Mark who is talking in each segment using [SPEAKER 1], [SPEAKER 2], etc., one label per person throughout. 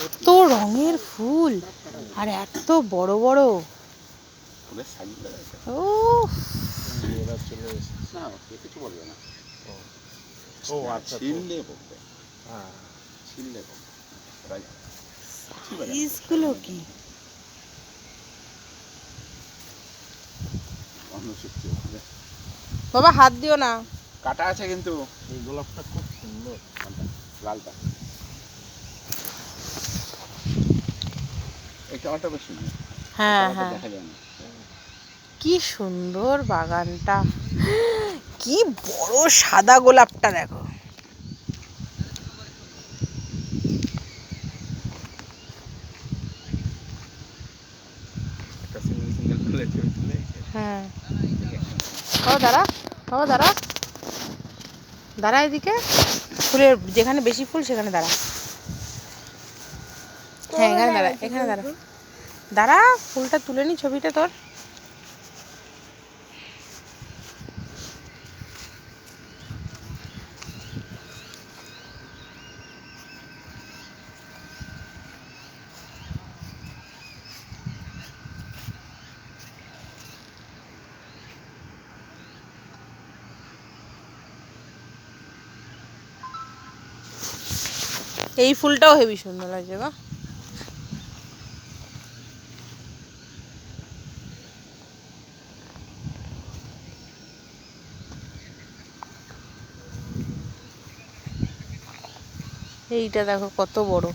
[SPEAKER 1] এত রঙের ফুল আর এত বড় বড়। ও
[SPEAKER 2] কিছু বলবে না।
[SPEAKER 3] ও আচ্ছা,
[SPEAKER 2] ছিললে বলবে।
[SPEAKER 3] হ্যাঁ
[SPEAKER 2] ছিললে বলবে।
[SPEAKER 1] সাইজগুলো কি! বাবা হাত দিও না।
[SPEAKER 2] কাটা আছে কিন্তু।
[SPEAKER 3] এই গোলাপটা খুব সুন্দর,
[SPEAKER 2] লালটা এই কালারটা বেশ সুন্দর।
[SPEAKER 1] হ্যাঁ হ্যাঁ,
[SPEAKER 2] দেখা যায় না।
[SPEAKER 1] কি সুন্দর বাগানটা। কি বড় সাদা গোলাপটা দেখো।
[SPEAKER 2] একটা সিঙ্গেল সিঙ্গেল ফুলের ছবি তুলে।
[SPEAKER 1] হ্যাঁ বাবা দাঁড়া, বাবা দাঁড়া, দাঁড়া এদিকে। ফুলের যেখানে বেশি ফুল সেখানে দাঁড়া। হ্যাঁ এখানে দাঁড়া, এখানে দাঁড়া, দাঁড়া ফুলটা তুলে নি ছবিটা তোর। এই ফুলটাও হেবি সুন্দর লাগছে গো। এইটা দেখো কত বড়।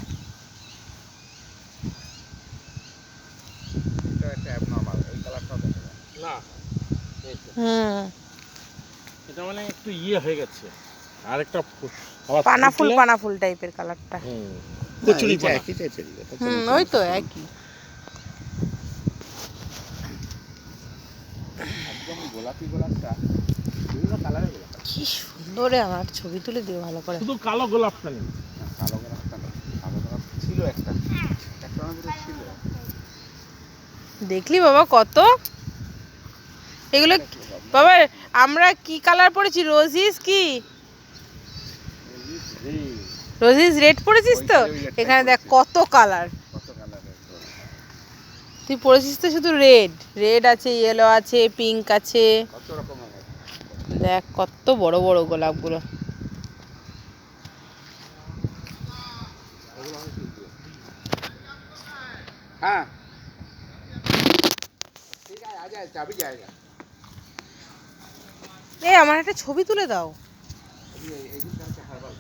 [SPEAKER 2] এটা একটা অ্যাবনর্মাল, এই কালারটাও দেখা যায়
[SPEAKER 3] না এই তো।
[SPEAKER 1] হুম,
[SPEAKER 3] এটা মানে একটু হয়ে গেছে। আর একটা
[SPEAKER 1] পানা ফুল, পানা ফুল টাইপের কালারটা।
[SPEAKER 3] কচুরি পানা।
[SPEAKER 2] একই টাইপের।
[SPEAKER 1] হুম, ওই তো একই।
[SPEAKER 2] একদম গোলাপি গোলাপটা বিভিন্ন কালারের গোলাপ।
[SPEAKER 1] কি সুন্দর রে, আমার ছবি তুলে দিও ভালো করে।
[SPEAKER 3] শুধু কালো গোলাপটা নেই।
[SPEAKER 2] কালো গোলাপটা না, কালো গোলাপ ছিল একটা, একটা আমাদের ছিল।
[SPEAKER 1] দেখলি বাবা কত এগুলো। বাবা আমরা কি কালার পরেছি? রোজিস কি রোজিস রেড পরেছিস তো? এখানে দেখ কত কালার।
[SPEAKER 2] কত কালারের গোলাপ।
[SPEAKER 1] তুই পরেছিস তো শুধু রেড, রেড আছে, ইয়েলো আছে, পিঙ্ক আছে।
[SPEAKER 2] কত রকমের।
[SPEAKER 1] দেখ কত বড় বড় গোলাপগুলো।
[SPEAKER 2] হ্যাঁ ঠিক আছে, আজ যাবি জায়গা।
[SPEAKER 1] এই আমার একটা ছবি তুলে দাও।
[SPEAKER 2] এই দিকটা হচ্ছে হারবাল।